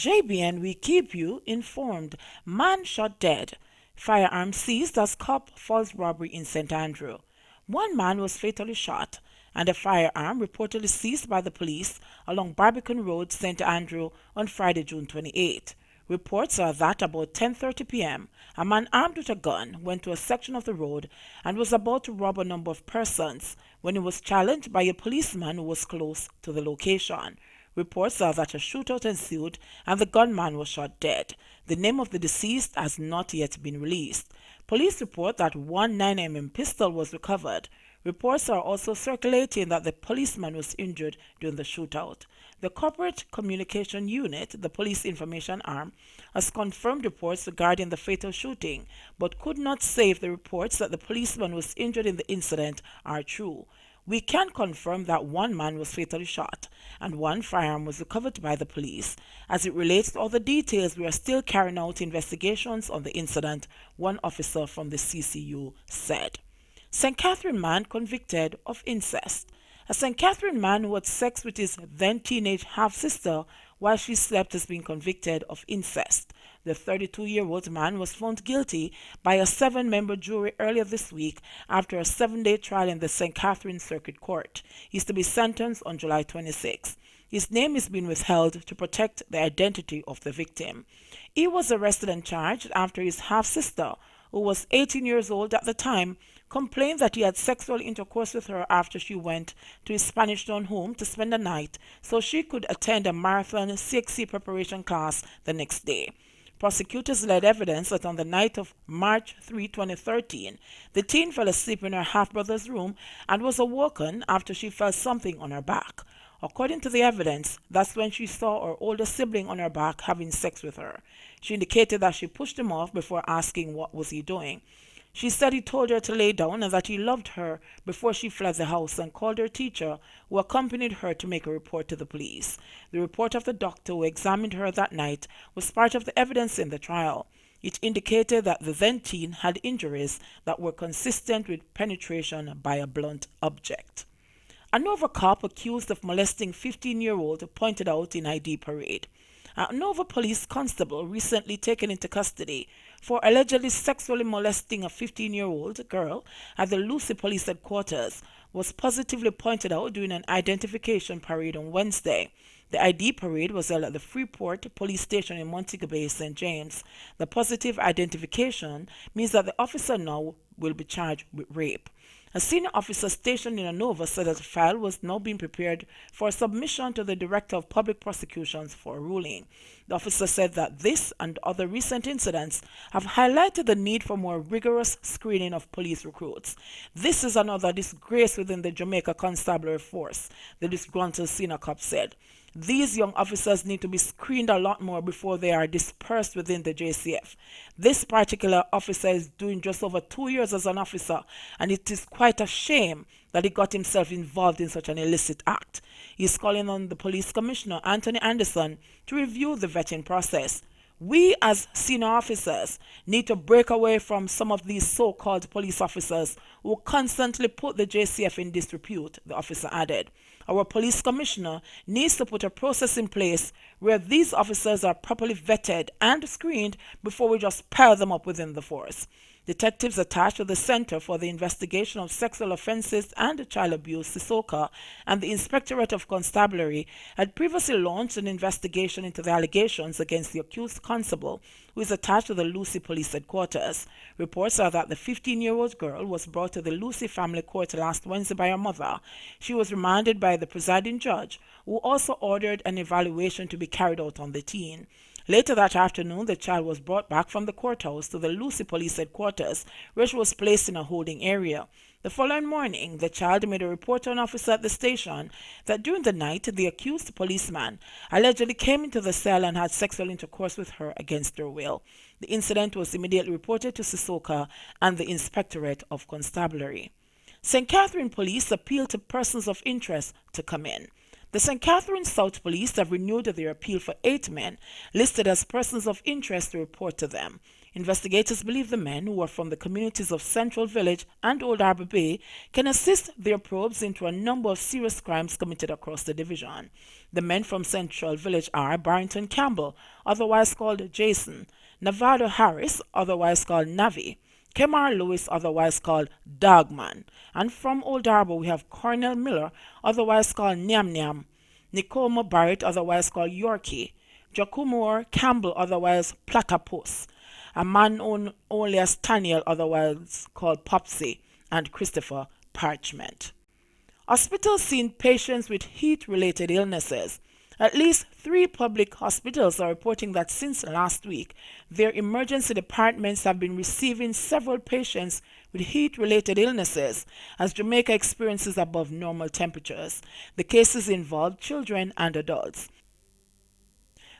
JBN, we keep you informed. Man shot dead. Firearm seized as cop falls robbery in St. Andrew. One man was fatally shot, and a firearm reportedly seized by the police along Barbican Road, St. Andrew, on Friday, June 28. Reports are that about 10:30 p.m., a man armed with a gun went to a section of the road and was about to rob a number of persons when he was challenged by a policeman who was close to the location. Reports are that a shootout ensued and the gunman was shot dead. The name of the deceased has not yet been released. Police report that one 9mm pistol was recovered. Reports are also circulating that the policeman was injured during the shootout. The Corporate Communication Unit, the police information arm, has confirmed reports regarding the fatal shooting, but could not say if the reports that the policeman was injured in the incident are true. We can confirm that one man was fatally shot and one firearm was recovered by the police. As it relates to other details, we are still carrying out investigations on the incident, one officer from the CCU said. St. Catherine man convicted of incest. A St. Catherine man who had sex with his then-teenage half-sister while she slept has been convicted of incest. The 32-year-old man was found guilty by a 7-member jury earlier this week after a 7-day trial in the St. Catherine Circuit Court. He is to be sentenced on July 26. His name is being withheld to protect the identity of the victim. He was arrested and charged after his half-sister, who was 18 years old at the time, complained that he had sexual intercourse with her after she went to his Spanish Town home to spend the night so she could attend a marathon CXC preparation class the next day. Prosecutors led evidence that on the night of March 3, 2013, the teen fell asleep in her half-brother's room and was awoken after she felt something on her back. According to the evidence, that's when she saw her older sibling on her back having sex with her. She indicated that she pushed him off before asking what was he doing. She said he told her to lay down and that he loved her before she fled the house and called her teacher, who accompanied her to make a report to the police. The report of the doctor who examined her that night was part of the evidence in the trial. It indicated that the then teen had injuries that were consistent with penetration by a blunt object. A Hanover cop accused of molesting 15-year-old pointed out in ID parade. A Hanover police constable recently taken into custody for allegedly sexually molesting a 15-year-old girl at the Lucy Police Headquarters was positively pointed out during an identification parade on Wednesday. The ID parade was held at the Freeport Police Station in Montego Bay, St. James. The positive identification means that the officer now will be charged with rape. A senior officer stationed in Hanover said that the file was now being prepared for submission to the Director of Public Prosecutions for a ruling. The officer said that this and other recent incidents have highlighted the need for more rigorous screening of police recruits. This is another disgrace within the Jamaica Constabulary Force, the disgruntled senior cop said. These young officers need to be screened a lot more before they are dispersed within the JCF. This particular officer is doing just over 2 years as an officer, and it is quite a shame that he got himself involved in such an illicit act. He is calling on the police commissioner, Anthony Anderson, to review the vetting process. We as senior officers need to break away from some of these so-called police officers who constantly put the JCF in disrepute, the officer added. Our police commissioner needs to put a process in place where these officers are properly vetted and screened before we just pile them up within the force. Detectives attached to the Center for the Investigation of Sexual Offences and Child Abuse, CISOCA, and the Inspectorate of Constabulary had previously launched an investigation into the allegations against the accused constable, who is attached to the Lucy Police Headquarters. Reports are that the 15-year-old girl was brought to the Lucy Family Court last Wednesday by her mother. She was remanded by the presiding judge, who also ordered an evaluation to be carried out on the teen. Later that afternoon, the child was brought back from the courthouse to the Lucy Police Headquarters, where she was placed in a holding area. The following morning, the child made a report to an officer at the station that during the night, the accused policeman allegedly came into the cell and had sexual intercourse with her against her will. The incident was immediately reported to CISOCA and the Inspectorate of Constabulary. St. Catherine Police appealed to persons of interest to come in. The St. Catherine South Police have renewed their appeal for 8 men listed as persons of interest to report to them. Investigators believe the men, who are from the communities of Central Village and Old Harbor Bay, can assist their probes into a number of serious crimes committed across the division. The men from Central Village are Barrington Campbell, otherwise called Jason; Nevada Harris, otherwise called Navi; Kemar Lewis, otherwise called Dogman; and from Old Harbor we have Cornell Miller, otherwise called Nyam Nyam; Nicoma Barrett, otherwise called Yorkie; Jacumore Campbell, otherwise Platypus; a man known only as Daniel, otherwise called Popsy; and Christopher Parchment. Hospitals seeing patients with heat-related illnesses. At least 3 public hospitals are reporting that since last week, their emergency departments have been receiving several patients with heat-related illnesses as Jamaica experiences above normal temperatures. The cases involved children and adults.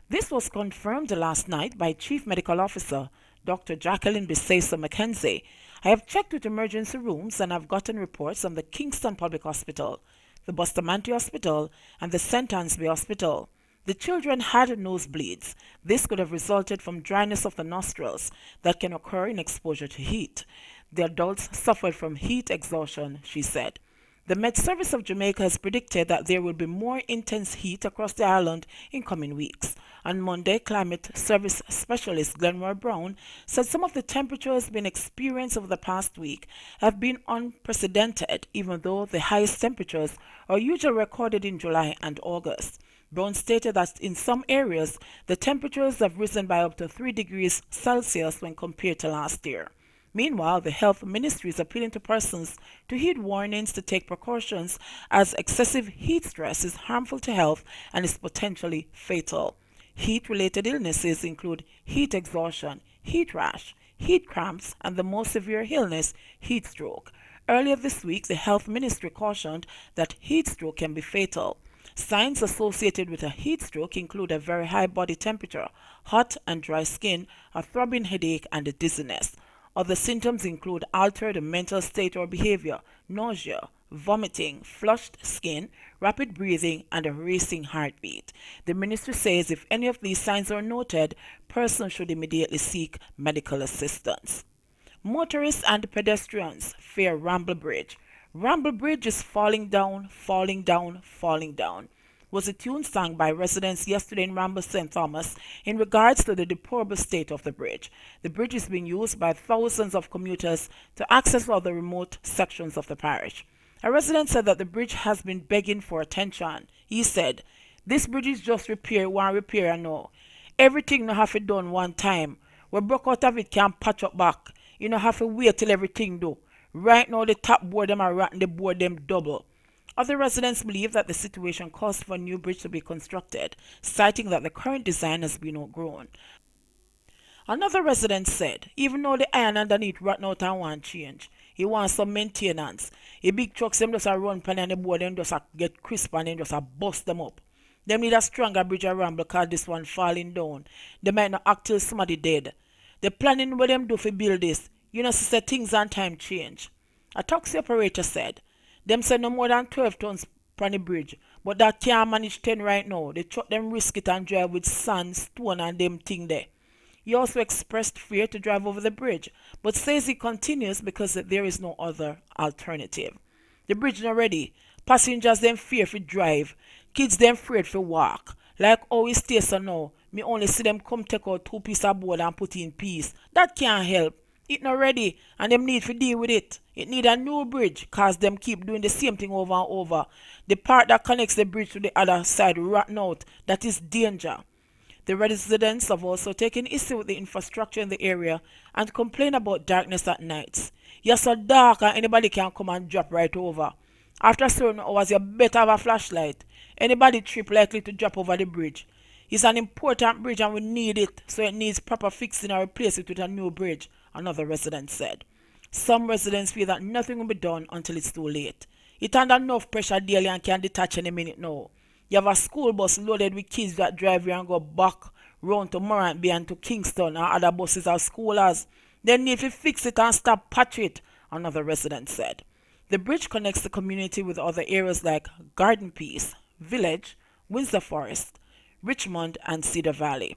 This was confirmed last night by Chief Medical Officer Dr. Jacqueline Bisesa McKenzie. I have checked with emergency rooms and have gotten reports from the Kingston Public Hospital, the Bustamante Hospital, and the St. Ansby Hospital. The children had nosebleeds. This could have resulted from dryness of the nostrils that can occur in exposure to heat. The adults suffered from heat exhaustion, she said. The Met Service of Jamaica has predicted that there will be more intense heat across the island in coming weeks. On Monday, Climate Service Specialist Glenroy Brown said some of the temperatures being experienced over the past week have been unprecedented, even though the highest temperatures are usually recorded in July and August. Brown stated that in some areas, the temperatures have risen by up to 3 degrees Celsius when compared to last year. Meanwhile, the Health Ministry is appealing to persons to heed warnings to take precautions as excessive heat stress is harmful to health and is potentially fatal. Heat-related illnesses include heat exhaustion, heat rash, heat cramps, and the most severe illness, heat stroke. Earlier this week, the Health Ministry cautioned that heat stroke can be fatal. Signs associated with a heat stroke include a very high body temperature, hot and dry skin, a throbbing headache, and a dizziness. Other symptoms include altered mental state or behavior, nausea, vomiting, flushed skin, rapid breathing, and a racing heartbeat. The ministry says if any of these signs are noted, persons should immediately seek medical assistance. Motorists and pedestrians fear R0bbery Bridge. R0bbery Bridge is falling down, falling down, falling down, was a tune sung by residents yesterday in R0bbery St. Thomas in regards to the deplorable state of the bridge. The bridge is being used by thousands of commuters to access all the remote sections of the parish. A resident said that the bridge has been begging for attention. He said, "This bridge is just repair, one repair now. Everything no have to done one time. We broke out of it can patch up back. You no have to wait till everything do. Right now the top board them are rotten, the board them double." Other residents believe that the situation caused for a new bridge to be constructed, citing that the current design has been outgrown. Another resident said, even though the iron underneath rotten out and want change, he wants some maintenance. A big trucks them just a run pan and the board them just a get crisp and then just a bust them up. Them need a stronger bridge around because this one falling down. They might not act till somebody dead. The planning what them do for build this, you know, sister, things and time change. A taxi operator said, them say no more than 12 tons on the bridge, but that can't manage 10 right now. They truck them risk it and drive with sand, stone and them thing there. He also expressed fear to drive over the bridge, but says he continues because there is no other alternative. The bridge not ready. Passengers them fear for drive. Kids them afraid for walk. Like always stay so now, me only see them come take out 2 pieces of board and put in piece. That can't help. It not ready and them need to deal with it. It need a new bridge cause them keep doing the same thing over and over. The part that connects the bridge to the other side rotten out. That is danger. The residents have also taken issue with the infrastructure in the area and complain about darkness at nights. You're so dark and anybody can come and drop right over. After certain hours you better have a flashlight. Anybody trip likely to drop over the bridge. It's an important bridge and we need it, so it needs proper fixing or replace it with a new bridge, another resident said. Some residents feel that nothing will be done until it's too late. It under enough pressure daily and can detach any minute now. You have a school bus loaded with kids that drive here and go back round to Morant and to Kingston, and other buses are schoolers. They need to fix it and stop patch it, another resident said. The bridge connects the community with other areas like Garden Peace, Village, Windsor Forest, Richmond, and Cedar Valley.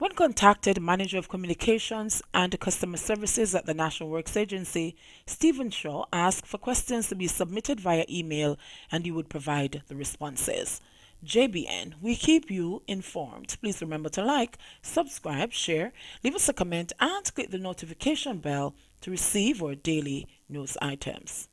When contacted, Manager of Communications and Customer Services at the National Works Agency, Stephen Shaw, asked for questions to be submitted via email and he would provide the responses. JBN, we keep you informed. Please remember to like, subscribe, share, leave us a comment, and click the notification bell to receive our daily news items.